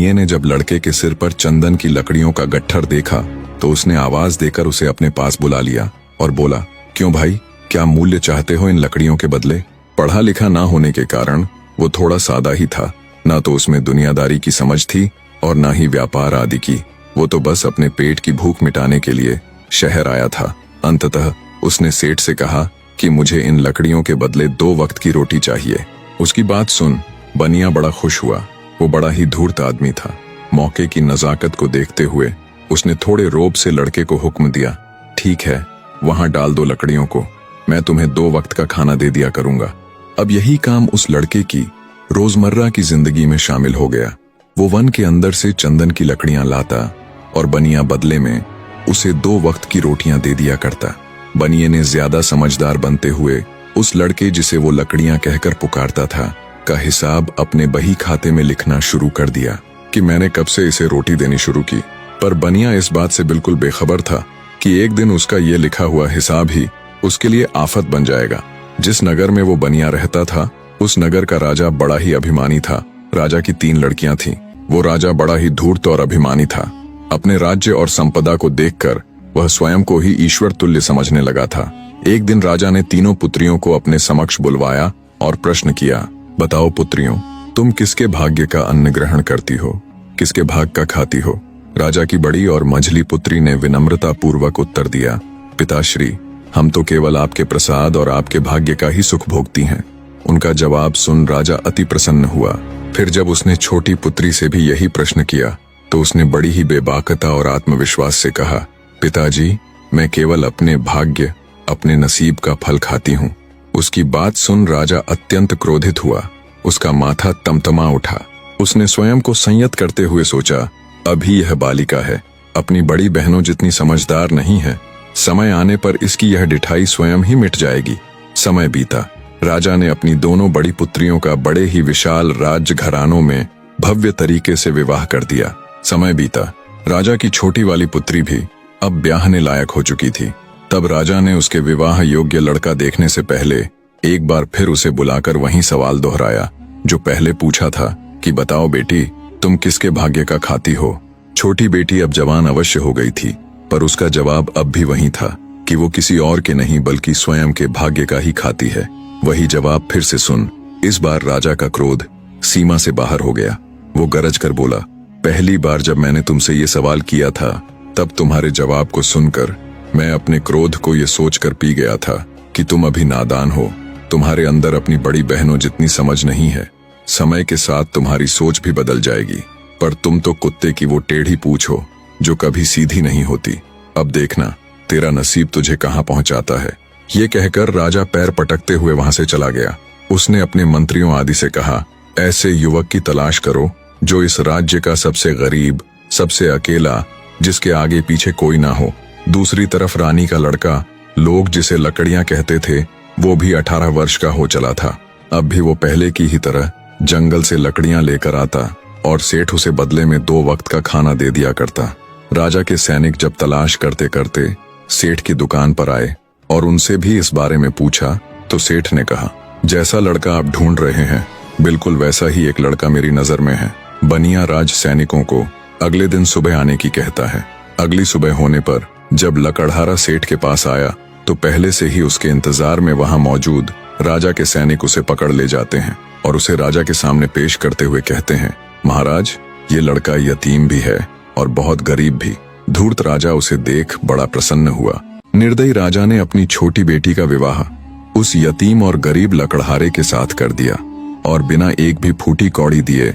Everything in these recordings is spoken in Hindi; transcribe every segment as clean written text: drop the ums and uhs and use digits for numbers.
बनिए ने जब लड़के के सिर पर चंदन की लकड़ियों का गट्ठर देखा तो उसने आवाज देकर उसे अपने पास बुला लिया और बोला, क्यों भाई, क्या मूल्य चाहते हो इन लकड़ियों के बदले? पढ़ा लिखा ना होने के कारण वो थोड़ा सादा ही था। ना तो उसमें दुनियादारी की समझ थी और ना ही व्यापार आदि की। वो तो बस अपने पेट की भूख मिटाने के लिए शहर आया था। अंततः उसने सेठ से कहा कि मुझे इन लकड़ियों के बदले 2 वक्त की रोटी चाहिए। उसकी बात सुन बनिया बड़ा खुश हुआ। वो बड़ा ही धूर्त आदमी था। मौके की नजाकत को देखते हुए उसने थोड़े रोब से लड़के को हुक्म दिया, ठीक है, वहां डाल दो लकड़ियों को, मैं तुम्हें 2 वक्त का खाना दे दिया करूंगा। अब यही काम उस लड़के की रोजमर्रा की जिंदगी में शामिल हो गया। वो वन के अंदर से चंदन की लकड़ियां लाता और बनिया बदले में उसे 2 वक्त की रोटियां दे दिया करता। बनिए ने ज्यादा समझदार बनते हुए उस लड़के जिसे वो लकड़ियां कहकर पुकारता था का हिसाब अपने बही खाते में लिखना शुरू कर दिया कि मैंने कब से इसे रोटी देनी शुरू की। पर बनिया इस बात से बिल्कुल बेखबर था कि एक दिन उसका ये लिखा हुआ हिसाब ही उसके लिए आफत बन जाएगा। जिस नगर में वो बनिया रहता था उस नगर का राजा बड़ा ही अभिमानी था। राजा की 3 लड़कियां थीं। वो राजा बड़ा ही धूर्त और अभिमानी था। अपने राज्य और संपदा को देखकर वह स्वयं को ही ईश्वर तुल्य समझने लगा था। एक दिन राजा ने तीनों पुत्रियों को अपने समक्ष बुलवाया और प्रश्न किया, बताओ पुत्रियों, तुम किसके भाग्य का अन्न ग्रहण करती हो, किसके भाग का खाती हो? राजा की बड़ी और मझली पुत्री ने विनम्रता पूर्वक उत्तर दिया, पिताश्री, हम तो केवल आपके प्रसाद और आपके भाग्य का ही सुख भोगती हैं। उनका जवाब सुन राजा अति प्रसन्न हुआ। फिर जब उसने छोटी पुत्री से भी यही प्रश्न किया तो उसने बड़ी ही बेबाकता और आत्मविश्वास से कहा, पिताजी, मैं केवल अपने भाग्य, अपने नसीब का फल खाती हूँ। उसकी बात सुन राजा अत्यंत क्रोधित हुआ। उसका माथा तमतमा उठा। उसने स्वयं को संयत करते हुए सोचा, अभी यह बालिका है, अपनी बड़ी बहनों जितनी समझदार नहीं है। समय आने पर इसकी यह डिठाई स्वयं ही मिट जाएगी। समय बीता। राजा ने अपनी दोनों बड़ी पुत्रियों का बड़े ही विशाल राज्य घरानों में भव्य तरीके से विवाह कर दिया। समय बीता। राजा की छोटी वाली पुत्री भी अब ब्याहने लायक हो चुकी थी। तब राजा ने उसके विवाह योग्य लड़का देखने से पहले एक बार फिर उसे बुलाकर वही सवाल दोहराया जो पहले पूछा था कि बताओ बेटी, तुम किसके भाग्य का खाती हो? छोटी बेटी अब जवान अवश्य हो गई थी, पर उसका जवाब अब भी वही था कि वो किसी और के नहीं बल्कि स्वयं के भाग्य का ही खाती है। वही जवाब फिर से सुन। इस बार राजा का क्रोध सीमा से बाहर हो गया। वो गरज कर बोला, पहली बार जब मैंने तुमसे ये सवाल किया था तब तुम्हारे जवाब को सुनकर मैं अपने क्रोध को ये सोचकर पी गया था कि तुम अभी नादान हो। तुम्हारे अंदर अपनी बड़ी बहनों जितनी समझ नहीं है। समय के साथ तुम्हारी सोच भी बदल जाएगी, पर तुम तो कुत्ते की वो टेढ़ी पूंछ हो जो कभी सीधी नहीं होती। अब देखना तेरा नसीब तुझे कहाँ पहुंचाता है। ये कहकर राजा पैर पटकते हुए वहां से चला गया। उसने अपने मंत्रियों आदि से कहा, ऐसे युवक की तलाश करो जो इस राज्य का सबसे गरीब, सबसे अकेला, जिसके आगे पीछे कोई ना हो। दूसरी तरफ रानी का लड़का, लोग जिसे लकड़ियां कहते थे, वो भी 18 वर्ष का हो चला था। अब भी वो पहले की ही तरह जंगल से लकड़ियां लेकर आता और सेठ उसे बदले में 2 वक्त का खाना दे दिया करता। राजा के सैनिक जब तलाश करते करते सेठ की दुकान पर आए और उनसे भी इस बारे में पूछा तो सेठ ने कहा, जैसा लड़का आप ढूंढ रहे हैं बिल्कुल वैसा ही एक लड़का मेरी नजर में है। बनिया राज सैनिकों को अगले दिन सुबह आने की कहता है। अगली सुबह होने पर जब लकड़हारा सेठ के पास आया तो पहले से ही उसके इंतजार में वहां मौजूद राजा के सैनिक उसे पकड़ ले जाते हैं और उसे राजा के सामने पेश करते हुए कहते हैं, महाराज, ये लड़का यतीम भी है और बहुत गरीब भी। धूर्त राजा उसे देख बड़ा प्रसन्न हुआ। निर्दयी राजा ने अपनी छोटी बेटी का विवाह उस यतीम और गरीब लकड़हारे के साथ कर दिया और बिना एक भी फूटी कौड़ी दिए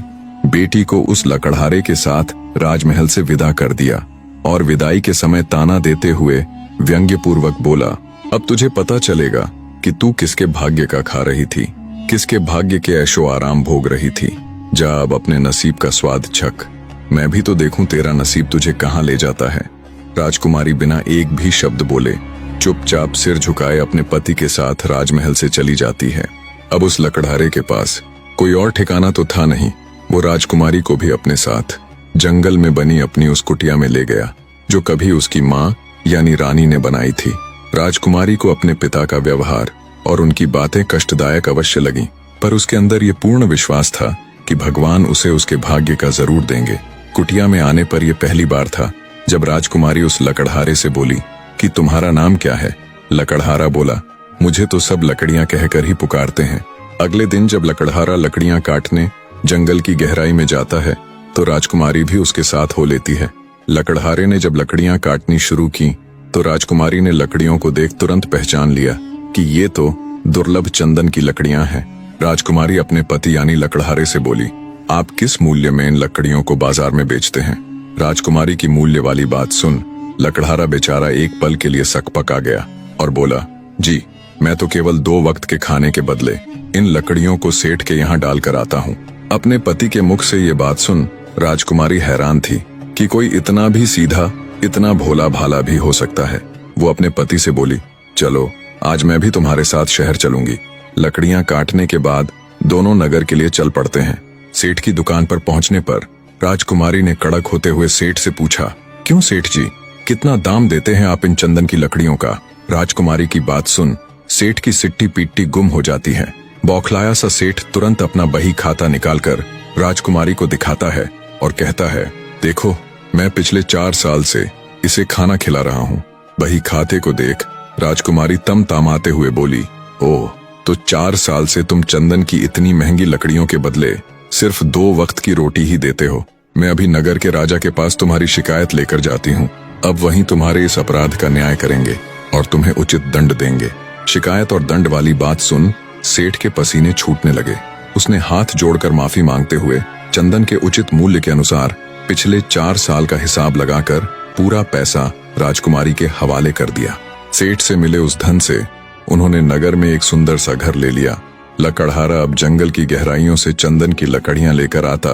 बेटी को उस लकड़हारे के साथ राजमहल से विदा कर दिया और विदाई के समय ताना देते हुए व्यंग्यपूर्वक बोला, अब तुझे पता चलेगा कि तू किसके भाग्य का खा रही थी, किसके भाग्य के ऐशो आराम भोग रही थी। जा अब अपने नसीब का स्वाद चख, मैं भी तो देखूं तेरा नसीब तुझे कहाँ ले जाता है। राजकुमारी बिना एक भी शब्द बोले चुपचाप सिर झुकाए अपने पति के साथ राजमहल से चली जाती है। अब उस लकड़हारे के पास कोई और ठिकाना तो था नहीं। वो राजकुमारी को भी अपने साथ जंगल में बनी अपनी उस कुटिया में ले गया जो कभी उसकी माँ यानी रानी ने बनाई थी। राजकुमारी को अपने पिता का व्यवहार और उनकी बातें कष्टदायक अवश्य लगी, पर उसके अंदर ये पूर्ण विश्वास था कि भगवान उसे उसके भाग्य का जरूर देंगे। कुटिया में आने पर यह पहली बार था जब राजकुमारी उस लकड़हारे से बोली कि तुम्हारा नाम क्या है। लकड़हारा बोला, मुझे तो सब लकड़ियां कहकर ही पुकारते हैं। अगले दिन जब लकड़हारा लकड़ियां काटने जंगल की गहराई में जाता है तो राजकुमारी भी उसके साथ हो लेती है। लकड़हारे ने जब लकड़ियां काटनी शुरू की तो राजकुमारी ने लकड़ियों को देख तुरंत पहचान लिया कि ये तो दुर्लभ चंदन की लकड़ियां हैं। राजकुमारी अपने पति यानी लकड़हारे से बोली, आप किस मूल्य में इन लकड़ियों को बाजार में बेचते हैं? राजकुमारी की मूल्य वाली बात सुन लकड़हारा बेचारा एक पल के लिए सकपका गया और बोला, जी मैं तो केवल 2 वक्त के खाने के बदले इन लकड़ियों को सेठ के यहाँ डालकर आता हूँ। अपने पति के मुख से ये बात सुन राजकुमारी हैरान थी कि कोई इतना भी सीधा, इतना भोला भाला भी हो सकता है। वो अपने पति से बोली, चलो आज मैं भी तुम्हारे साथ शहर चलूंगी। लकड़ियां काटने के बाद दोनों नगर के लिए चल पड़ते हैं। सेठ की दुकान पर पहुंचने पर राजकुमारी ने कड़क होते हुए सेठ से पूछा, क्यों सेठ जी, कितना दाम देते हैं आप इन चंदन की लकड़ियों का? राजकुमारी की बात सुन सेठ की सिट्टी पीट्टी गुम हो जाती है। बौखलाया सा सेठ तुरंत अपना बही खाता निकालकर राजकुमारी को दिखाता है और कहता है, देखो मैं पिछले 4 साल से इसे खाना खिला रहा हूँ। बही खाते को देख राजकुमारी तम तामाते हुए बोली, ओह तो 4 साल से तुम चंदन की इतनी महंगी लकड़ियों के बदले सिर्फ 2 वक्त की रोटी ही देते हो। मैं अभी नगर के राजा के पास तुम्हारी शिकायत लेकर जाती हूँ। अब वहीं तुम्हारे इस अपराध का न्याय करेंगे और तुम्हें उचित दंड देंगे। शिकायत और दंड वाली बात सुन सेठ के पसीने छूटने लगे। उसने हाथ जोड़कर माफी मांगते हुए चंदन के उचित मूल्य के अनुसार पिछले 4 साल का हिसाब लगाकर पूरा पैसा राजकुमारी के हवाले कर दिया। सेठ से मिले उस धन से उन्होंने नगर में एक सुंदर सा घर ले लिया। लकड़हारा अब जंगल की गहराइयों से चंदन की लकड़ियां लेकर आता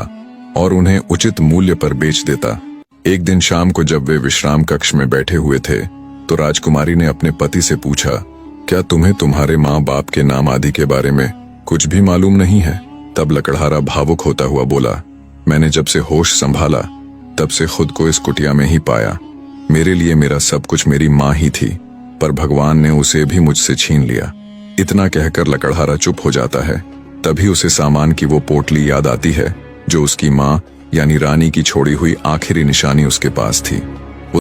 और उन्हें उचित मूल्य पर बेच देता। एक दिन शाम को जब वे विश्राम कक्ष में बैठे हुए थे तो राजकुमारी ने अपने पति से पूछा, क्या तुम्हें तुम्हारे माँ बाप के नाम आदि के बारे में कुछ भी मालूम नहीं है? तब लकड़हारा भावुक होता हुआ बोला, मैंने जब से होश संभाला तब से खुद को इस कुटिया में ही पाया। मेरे लिए मेरा सब कुछ मेरी माँ ही थी, पर भगवान ने उसे भी मुझसे छीन लिया। इतना कहकर लकड़हारा चुप हो जाता है। तभी उसे सामान की वो पोटली याद आती है जो उसकी माँ यानी रानी की छोड़ी हुई आखिरी निशानी उसके पास थी।